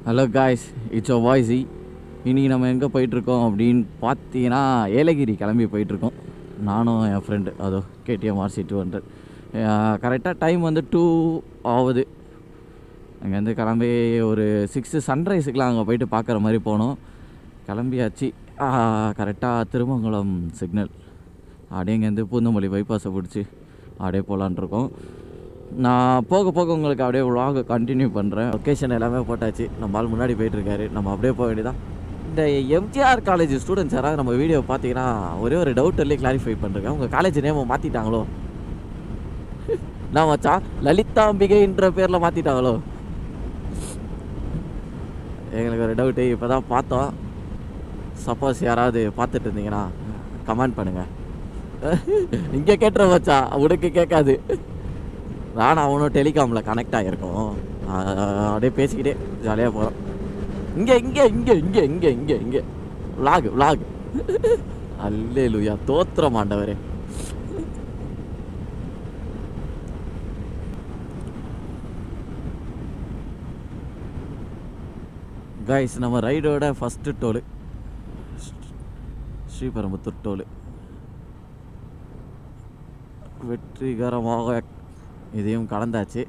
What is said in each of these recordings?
Hello guys, it's வாய்ஸி. இன்றைக்கி நம்ம எங்கே போயிட்டுருக்கோம் அப்படின்னு பார்த்தீங்கன்னா ஏலகிரி கிளம்பி போயிட்டுருக்கோம். நானும் என் ஃப்ரெண்டு அதோ KTM RC200. கரெக்டாக டைம் வந்து 2 ஆகுது. அங்கேருந்து கிளம்பி ஒரு 6 சன்ரைஸுக்கெலாம் அங்கே போயிட்டு பார்க்குற மாதிரி போனோம். கிளம்பியாச்சு. கரெக்டாக திருமங்கலம் சிக்னல் அப்படியே இங்கேருந்து பூந்தமல்லி பைபாஸை பிடிச்சி அப்படியே போகலான்ட்ருக்கோம். நான் போக போக உங்களுக்கு அப்படியே vlog கண்டினியூ பண்ணுறேன். லொக்கேஷன் எல்லாமே போட்டாச்சு. நம்ம ஆள் முன்னாடி போயிட்டுருக்காரு. நம்ம அப்படியே போக வேண்டியதான். இந்த எம்ஜிஆர் காலேஜ் ஸ்டூடெண்ட்ஸ் யாராவது நம்ம வீடியோ பார்த்தீங்கன்னா ஒரே ஒரு டவுட் இல்லையே கிளாரிஃபை பண்ணுறேன். உங்கள் காலேஜ் நேமை மாற்றிட்டாங்களோ? நான் வச்சா லலிதாம்பிகைன்ற பேரில் மாற்றிட்டாங்களோ? எங்களுக்கு ஒரு டவுட்டு இப்போ தான் பார்த்தோம். சப்போஸ் யாராவது பார்த்துட்டு இருந்தீங்கன்னா கமெண்ட் பண்ணுங்கள். இங்கே கேட்டுற வச்சா உனக்கு கேட்காது. நானும் அவனும் டெலிகாமில் கனெக்ட் ஆகியிருக்கோம். அப்படியே பேசிக்கிட்டே ஜாலியாக போகிறோம். இங்கே இங்கே இங்கே இங்கே இங்கே இங்கே இங்கே விலாக் அல்லேலூயா, தோத்திரம் ஆண்டவரே. கைஸ், நம்ம ரைடோட ஃபஸ்ட்டு டோலு ஸ்ரீபெரும்புத்தூர் டோலு வெற்றிகரமாக இதையும் கடந்தாச்சு.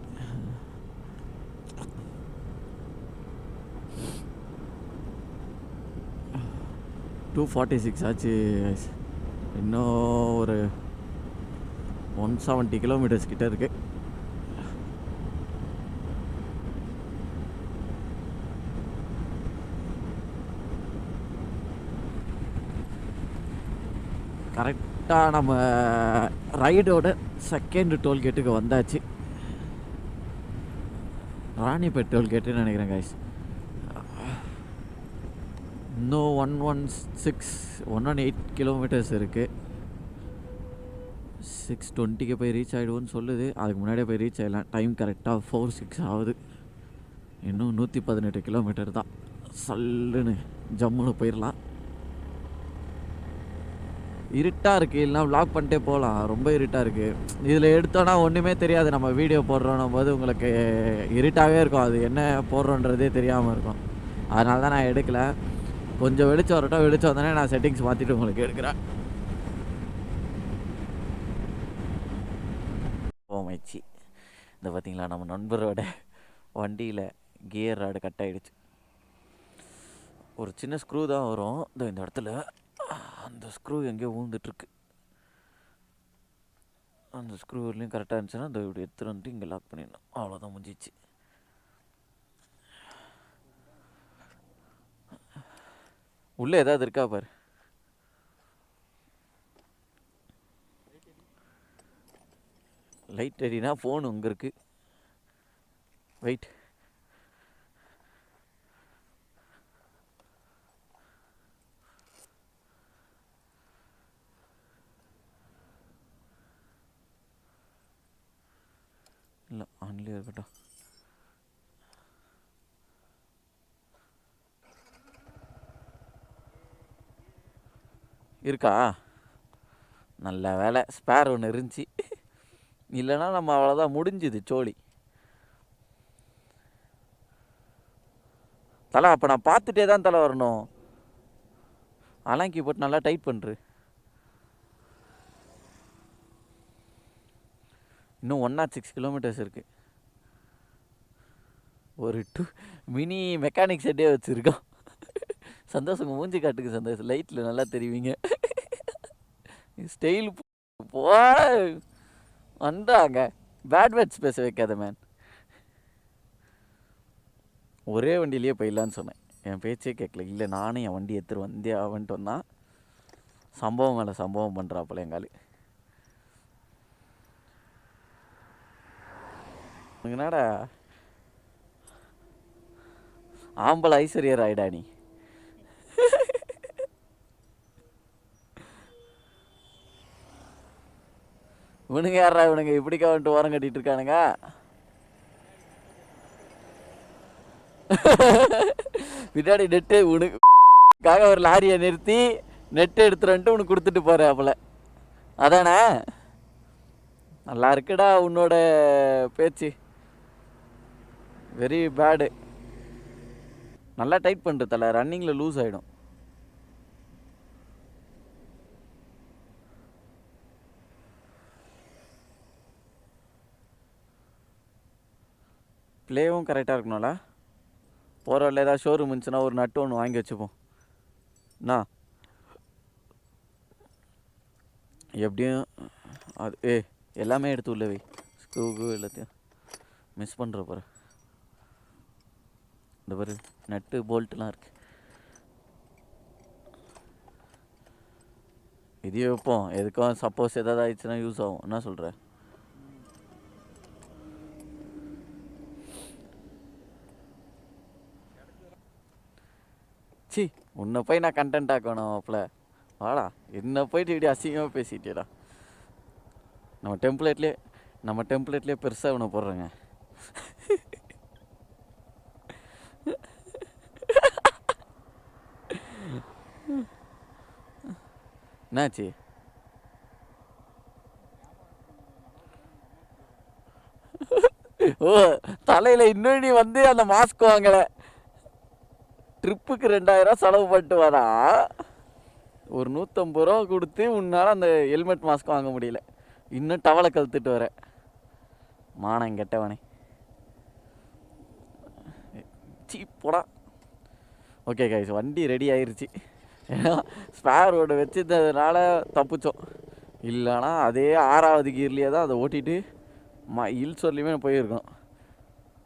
டூ 46 ஆச்சு. இன்னும் ஒரு 170 கிலோமீட்டர்ஸ் கிட்ட இருக்கு. கரெக்டாக நம்ம ரைடோட செகண்ட் டோல்கேட்டுக்கு வந்தாச்சு. ராணிப்பேட் டோல்கேட்டுன்னு நினைக்கிறேன் கைஸ். இன்னும் 118 கிலோமீட்டர்ஸ் இருக்குது. 6:20க்கு போய் ரீச் ஆகிடுவோன்னு சொல்லுது. அதுக்கு முன்னாடியே போய் ரீச் ஆகிடலாம். டைம் கரெக்டாக 4:06 ஆகுது. இன்னும் 118 கிலோமீட்டர் தான். சல்லுன்னு ஜம்முன்னு போயிடலாம். இருட்டாக இருக்குது, இல்லைனா vlog பண்ணிட்டே போகலாம். ரொம்ப இருட்டாக இருக்குது. இதில் எடுத்தோன்னா ஒன்றுமே தெரியாது. நம்ம வீடியோ போடுறோன்னும் போது உங்களுக்கு இருட்டாகவே இருக்கும். அது என்ன போடுறோன்றதே தெரியாமல் இருக்கும். அதனால தான் நான் எடுக்கலை. கொஞ்சம் வெளிச்சம் வரட்டும். வெளிச்சம் வந்தோடனே நான் செட்டிங்ஸ் மாற்றிட்டு உங்களுக்கு எடுக்கிறேன். ஓமைச்சி, இந்த பார்த்தீங்களா நம்ம நண்பரோட வண்டியில் கியர் ராடு கட் ஆகிடுச்சு. ஒரு சின்ன ஸ்க்ரூ தான் வரும் இந்த இடத்துல. அந்த ஸ்க்ரூ எங்கேயோ ஊந்துட்டுருக்கு. அந்த ஸ்க்ரூலையும் கரெக்டாக இருந்துச்சுன்னா இந்த இப்படி எடுத்துகிட்டு வந்துட்டு இங்கே லாக் பண்ணிடணும். அவ்வளோதான், முடிஞ்சிச்சு. உள்ளே ஏதாவது இருக்கா பாரு. லைட் அடினா ஃபோன் அங்கே இருக்கு. வெயிட், இல்லை ஆன்லேயே இருக்கட்டும். இருக்கா? நல்ல வேலை, ஸ்பேர் ஒன்று இருந்துச்சு. இல்லைன்னா நம்ம அவ்வளோதான், முடிஞ்சுது சோழி. தலை, அப்போ நான் பார்த்துட்டே தான் தலை வரணும். அலாங்கி போட்டு நல்லா டைட் பண்ணுறு. இன்னும் 106 கிலோமீட்டர்ஸ் இருக்குது. ஒரு மினி மெக்கானிக் செட்டே வச்சுருக்கோம். சந்தோஷம் மூஞ்சி காட்டுக்கு சந்தோஷம். லைட்டில் நல்லா தெரிவிங்க. ஸ்டைல் போ வந்தாங்க. பேட் வேர்ட்ஸ் பேச வைக்காத மேன். ஒரே வண்டியிலேயே போயிடலான்னு சொன்னேன். என் பேச்சே கேட்கல. இல்லை, நானும் என் வண்டி எடுத்துகிட்டு வந்தே ஆவன்ட்டு வந்தான். சம்பவம் மேலே சம்பவம் பண்ணுறாப்புல எங்காலு. என்னடா ஆம்பளை ஐஸ்வர்யர் ஆயிடா நீ. இவனுங்க யாரா? இவனுங்க இப்படிக்கா வந்துட்டு ஓரம் கட்டிட்டு இருக்கானுங்க. பின்னாடி நெட்டு உனக்காக ஒரு லாரியை நிறுத்தி நெட்டு எடுத்துட்டு வந்துட்டு உனக்கு கொடுத்துட்டு போற அப்பல. அதானே? நல்லா இருக்குடா உன்னோட பேச்சு. Very bad. நல்லா டைட் பண்ணுற தலை, ரன்னிங்கில் லூஸ் ஆகிடும். ப்ளேவும் கரெக்டாக இருக்கணும்ல. போகிற வழியில் ஏதாவது ஷோரூம் இருந்துச்சுன்னா ஒரு நட்டு ஒன்று வாங்கி வச்சுப்போம். அண்ணா எப்படியும் அது எல்லாமே எடுத்து உள்ளவே ஸ்க்ரூ எல்லாத்தையும் மிஸ் பண்ணுற போகிற. இந்த பாரு நட்டு போல்ட்டுலாம் இருக்கு. இதையே வைப்போம், எதுக்கும் சப்போஸ் ஏதாவது ஆயிடுச்சுன்னா யூஸ் ஆகும். என்ன சொல்கிற? சி உன்னை போய் நான் கண்டென்ட் ஆக்கணும் அப்பல வாடா. என்ன போயிட்டு இப்படி அசிங்கமாக பேசிட்டேடா. நம்ம டெம்ப்ளேட்லேயே பெருசாக இவனை போடுறேங்க. என்னாச்சு? ஓ தலையில் இன்னும் நீ வந்து அந்த மாஸ்க் வாங்கலை. ட்ரிப்புக்கு 2000 செலவு பண்ணிட்டு வரா. ஒரு 150 ரூபா கொடுத்து உன்னால் அந்த ஹெல்மெட் மாஸ்க் வாங்க முடியல. இன்னும் டவலை கழுத்துட்டு வர மானம் கெட்டவனே. சீப்போடா. ஓகே கைஸ், வண்டி ரெடி ஆயிடுச்சு. ஏன்னா ஸ்பேர் ரோடு வச்சுருந்ததுனால தப்பிச்சோம். இல்லைனா அதே 6வது கியர்லேயே தான் அதை ஓட்டிட்டு ஹில்ஸ் வரலையுமே போயிருக்கோம்.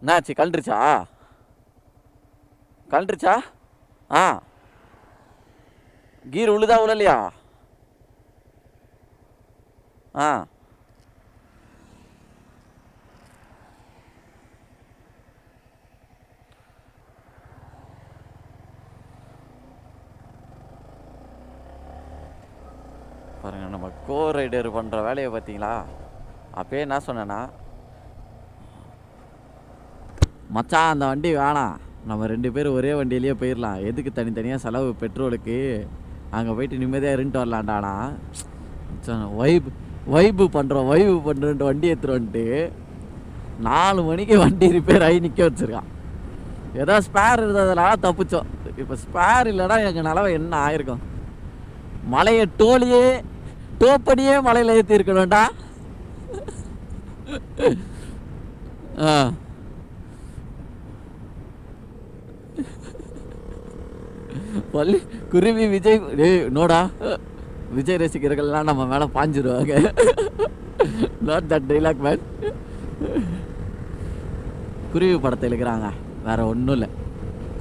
என்னாச்சு? கழண்டுருச்சா? ஆ கீர் உழுதா உழலையா? ஆ பாருங்கள், நம்ம கோ ரைடர் பண்ணுற வேலையை பார்த்தீங்களா? அப்பயே என்ன சொன்னேன்னா, மச்சான் அந்த வண்டி வேணாம், நம்ம 2 பேரும் ஒரே வண்டியிலேயே போயிடலாம், எதுக்கு தனித்தனியாக செலவு பெட்ரோலுக்கு, அங்கே போயிட்டு நிம்மதியாக இருந்துட்டு வரலான்டானா. வைப்பு பண்ணுறோன்ட்டு வண்டி எடுத்துகிட்டு வந்துட்டு 4 மணிக்கு வண்டி ரிப்பேர் ஆகி நிற்க வச்சுருக்கான். ஏதோ ஸ்பேர் இருந்ததுனால தப்பிச்சோம். இப்போ ஸ்பேர் இல்லைனா எங்கள் நிலவை என்ன ஆயிருக்கும்? மலையை டோப்படியே மலையில் ஏற்றி இருக்கணும்டா. பள்ளி குருவி விஜய் நோடா, விஜய் ரசிகர்கள்லாம் நம்ம மேலே பாஞ்சிருவாங்க. Not that dialogue man. Kuruvi படத்தை இருக்கிறாங்க, வேற ஒன்றும் இல்லை.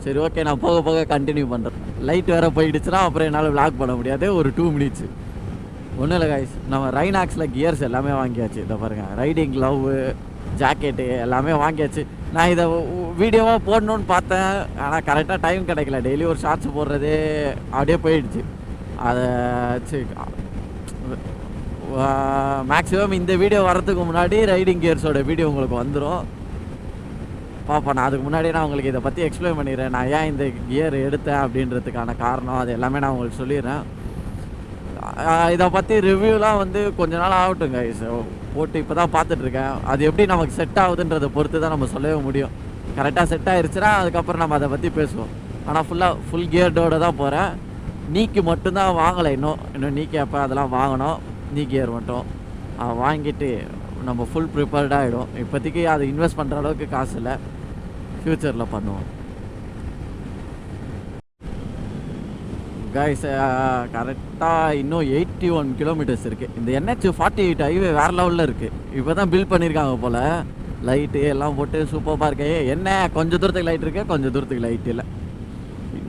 சரி ஓகே, நான் போக போக கண்டினியூ பண்ணுறேன். லைட் வேறு போயிடுச்சுன்னா அப்புறம் என்னால் விளாக் பண்ண முடியாது. ஒரு 2 மினிட்ஸ். ஒன்றும் இல்லை கைஸ், நம்ம ரைனாக்ஸில் கியர்ஸ் எல்லாமே வாங்கியாச்சு. இதை பாருங்கள், ரைடிங் க்ளவு, ஜாக்கெட்டு எல்லாமே வாங்கியாச்சு. நான் இதை வீடியோவாக போடணுன்னு பார்த்தேன், ஆனால் கரெக்டாக டைம் கிடைக்கல. டெய்லி ஒரு ஷார்ட்ஸ் போடுறதே அப்படியே போயிடுச்சு. அதை மேக்ஸிமம் இந்த வீடியோ வரதுக்கு முன்னாடி ரைடிங் கியர்ஸோட வீடியோ உங்களுக்கு வந்துடும். பார்ப்பேன். நான் அதுக்கு முன்னாடியே நான் உங்களுக்கு இதை பற்றி எக்ஸ்பிளைன் பண்ணிடுறேன். நான் ஏன் இந்த கியர் எடுத்தேன் அப்படின்றதுக்கான காரணம் அது எல்லாமே நான் உங்களுக்கு சொல்லிடுறேன். இதை பற்றி ரிவ்யூலாம் வந்து கொஞ்ச நாள் ஆகட்டுங்க. போட்டு இப்போ தான் பார்த்துட்ருக்கேன். அது எப்படி நமக்கு செட் ஆகுதுன்றதை பொறுத்து தான் நம்ம சொல்லவே முடியும். கரெக்டாக செட் ஆகிடுச்சுன்னா அதுக்கப்புறம் நம்ம அதை பற்றி பேசுவோம். ஆனால் ஃபுல் கியர்டோடு தான் போகிறேன். நீக்கு மட்டும்தான் வாங்கலை. இன்னும் நீக்கு அப்போ அதெல்லாம் வாங்கணும். நீ கியர் மட்டும் வாங்கிட்டு நம்ம ஃபுல் ப்ரிப்பேர்டாக ஆகிடும். இப்போதைக்கு அதை இன்வெஸ்ட் பண்ணுற அளவுக்கு காசு இல்லை, ஃப்யூச்சரில் பண்ணுவோம். கைஸ் கரெக்டாக இன்னும் 81 கிலோமீட்டர்ஸ் இருக்குது. இந்த NH-48 ஹைவே வேறு லெவலில் இருக்குது. இப்போ தான் பில்ட் பண்ணியிருக்காங்க போல். லைட்டு எல்லாம் போட்டு சூப்பராக இருக்கு. என்ன கொஞ்சம் தூரத்துக்கு லைட் இருக்குது, கொஞ்சம் தூரத்துக்கு லைட் இல்லை.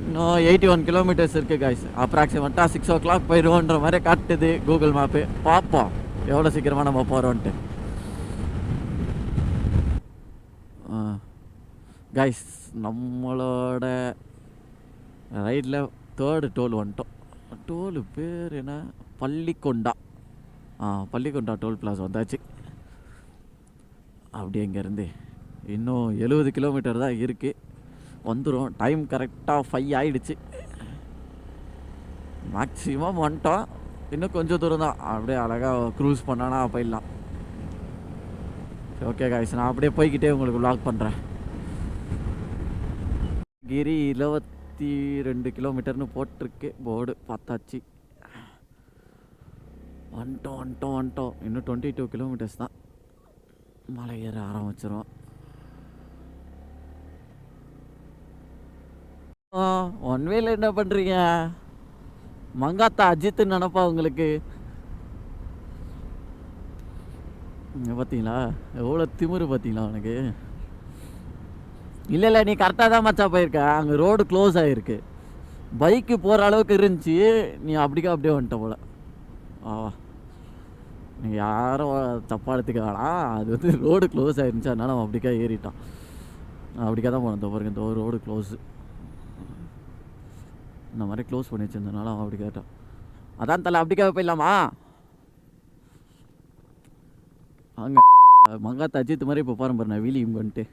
இன்னும் 81 கிலோமீட்டர்ஸ் இருக்குது கைஸ். அப்ராக்சிமேட்டாக 6 o'clock போயிடுவோன்ற மாதிரி காட்டுது கூகுள் மேப்பு. பார்ப்போம் எவ்வளோ சீக்கிரமாக நம்ம போகிறோன்ட்டு. கைஸ் நம்மளோட ரைடில் 3rd டோல் வந்துட்டோம். டோல் பேர் என்ன? பள்ளிக்கொண்டா. பள்ளிக்கொண்டா டோல் பிளாஸ் வந்தாச்சு. அப்படி இங்கேருந்து இன்னும் 70 கிலோமீட்டர் தான் இருக்குது, வந்துடும். டைம் கரெக்டாக 5 ஆகிடுச்சு. மேக்ஸிமம் வந்துட்டோம். இன்னும் கொஞ்சம் தூரம் தான், அப்படியே அழகாக க்ரூஸ் பண்ணானா போயிடலாம். ஓகே காய்ஸ், நான் அப்படியே போய்கிட்டே உங்களுக்கு vlog பண்ணுறேன். கிரி 22 கிலோமீட்டர்னு போட்டிருக்கு போர்டு பார்த்தாச்சு. வந்துட்டோம். இன்னும் 22 கிலோமீட்டர்ஸ் தான் மலை ஏற ஆரம்பிச்சிடும். ஒன்வேல என்ன பண்ணுறீங்க? மங்காத்தா அஜித்துன்னு நினப்பா உங்களுக்கு. பார்த்தீங்களா எவ்வளோ திமிரு பார்த்தீங்களா உனக்கு? இல்லை நீ கரெக்டாக தான் மச்சா போயிருக்க. அங்கே ரோடு க்ளோஸ் ஆகிருக்கு. பைக்கு போகிற அளவுக்கு இருந்துச்சு. நீ அப்படியே வந்துட்ட போல. ஆவா நீங்கள் யாரும் தப்பாக எடுத்துக்க வேணாம். அது வந்து ரோடு க்ளோஸ் ஆகிருந்துச்சு, அதனால் அவன் அப்படிக்கா ஏறிட்டான். அப்படிக்கா தான் போனேன். பாருங்க இந்த ஒரு ரோடு க்ளோஸு, இந்த மாதிரி க்ளோஸ் பண்ணி வச்சிருந்தனால அவன் அப்படி கேட்டான். அதான் தலை அப்படிக்கா போயிடலாமா? அங்கே மங்காத்த அஜித் மாதிரி இப்போ பாருங்க நான் வீலி இங்கன்ட்டு.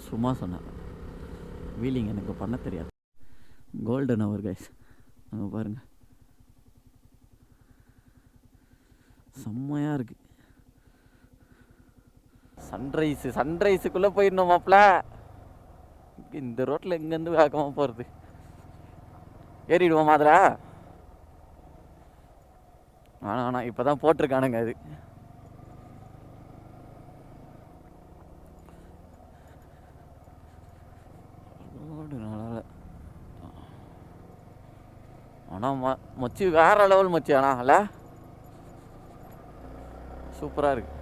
சும்மா சொன்னேன், வீலிங் எனக்கு பண்ண தெரியாது. கோல்டன் அவர் கைஸ், அங்கே பாருங்கள் செம்மையாக இருக்குது. சன்ரைஸுக்குள்ளே போயிடணும் மாப்பிள்ள. இந்த ரோட்டில் எங்கேருந்து வேகமாக போகிறது? ஏறிடுவோம் அதில். ஆனால் இப்போ தான் போட்டிருக்கானுங்க. அது ஆனால் மொச்சி வேற லெவல் மொச்சி. ஆனால் இல்லை சூப்பராக இருக்கு.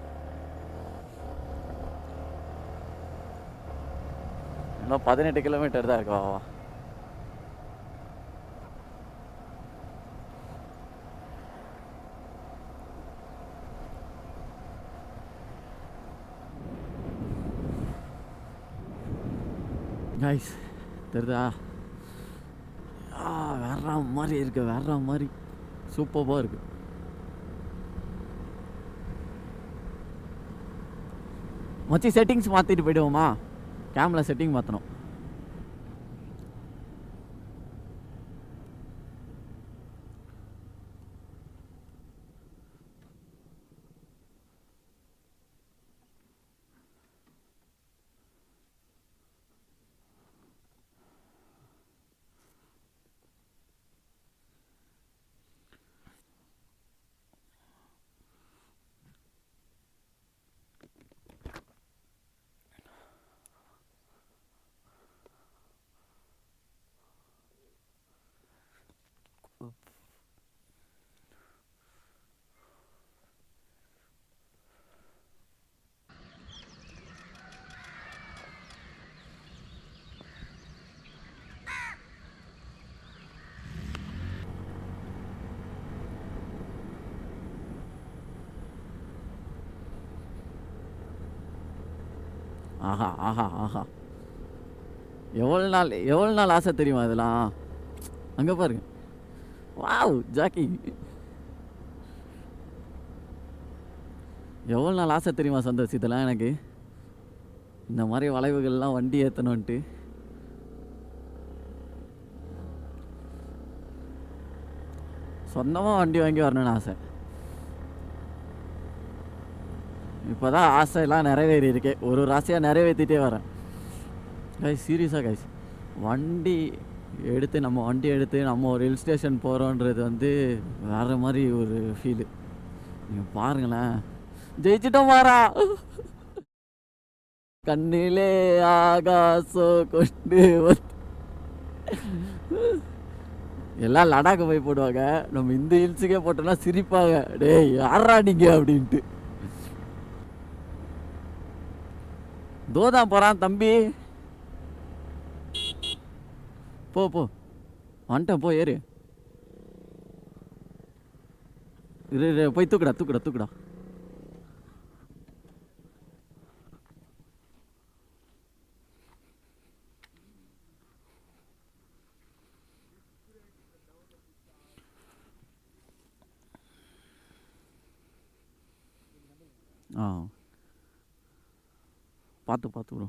இன்னும் 18 கிலோமீட்டர் தான் இருக்கா. கைஸ் தெரியுதா? வேற மாதிரி இருக்கு, வேற மாதிரி சூப்பராக இருக்கு. மச்சி செட்டிங்ஸ் மாற்றிட்டு போயிடுவோமா? கேமரா செட்டிங் மாற்றணும். ஆஹா ஆஹா ஆஹா, எவ்வளோ நாள் ஆசை தெரியுமா இதெல்லாம்? அங்கே பாருங்க, வாவ் ஜாக்கி, எவ்வளோ நாள் ஆசை தெரியுமா சந்தோஷ் இதெல்லாம் எனக்கு? இந்த மாதிரி வளைவுகள்லாம் வண்டி ஏற்றணுன்ட்டு. சொந்தமாக வண்டி வாங்கி வரணும்னு ஆசை. இப்போ தான் ஆசையெல்லாம் நிறைவேறி இருக்கே, ஒரு ஆசையாக நிறைவேற்றிட்டே வரேன் கைஸ். சீரியஸாக கைஸ், நம்ம வண்டி எடுத்து நம்ம ஒரு ஹில் ஸ்டேஷன் போகிறோன்றது வந்து வேறு மாதிரி ஒரு ஃபீலு. நீங்கள் பாருங்களேன், ஜெயிச்சிட்டோம் மாறா. கண்ணிலே ஆகாசோ கொண்டு எல்லாம் லடாக்கு போய் போடுவாங்க, நம்ம இந்த ஹில்ஸுக்கே போட்டோம்னா சிரிப்பாங்க, டேய் யாரா நீங்கள் அப்படின்ட்டு. தோதான் போகிறான் தம்பி, போ வந்துட்டேன், போ ஏறு. போய் தூக்குடா. பார்த்து ப்ரோ,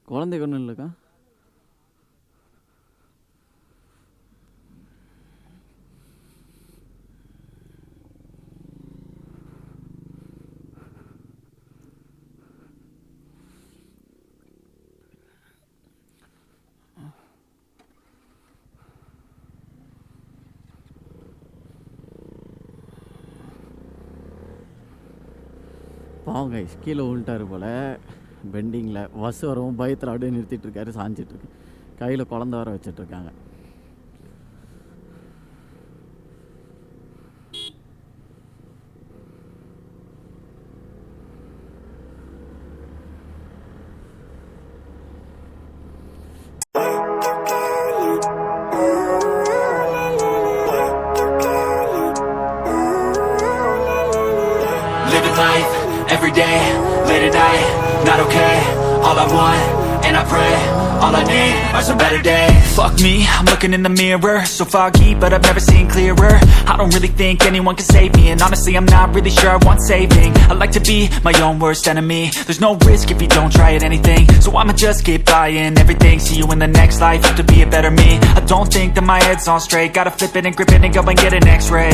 குழந்தைக்கு ஒன்றும் இல்லைக்கா. பாவங்க கீழே விழுட்டாரு போல் பெண்டிங்கில். பஸ் வரவும் பயத்தில் அப்படியே நிறுத்திட்டுருக்காரு, சாஞ்சிட்ருக்கு. கையில் குழந்த வர வச்சிட்ருக்காங்க. Living life, every day, late at night, not okay. All I want, and I pray, all I need are some better days. Fuck me, I'm looking in the mirror, so foggy, but I've never seen clearer. I don't really think anyone can save me, and honestly I'm not really sure I want saving. I like to be my own worst enemy. There's no risk if you don't try at anything, so I'ma just keep buying everything. See you in the next life, have to be a better me. I don't think that my head's on straight, gotta flip it and grip it and go and get an x-ray.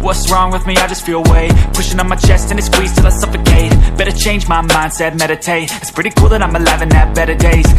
What's wrong with me? I just feel weight pushing on my chest and it squeezes till I suffocate. Better change my mindset, meditate. It's pretty cool that I'm alive and have better days.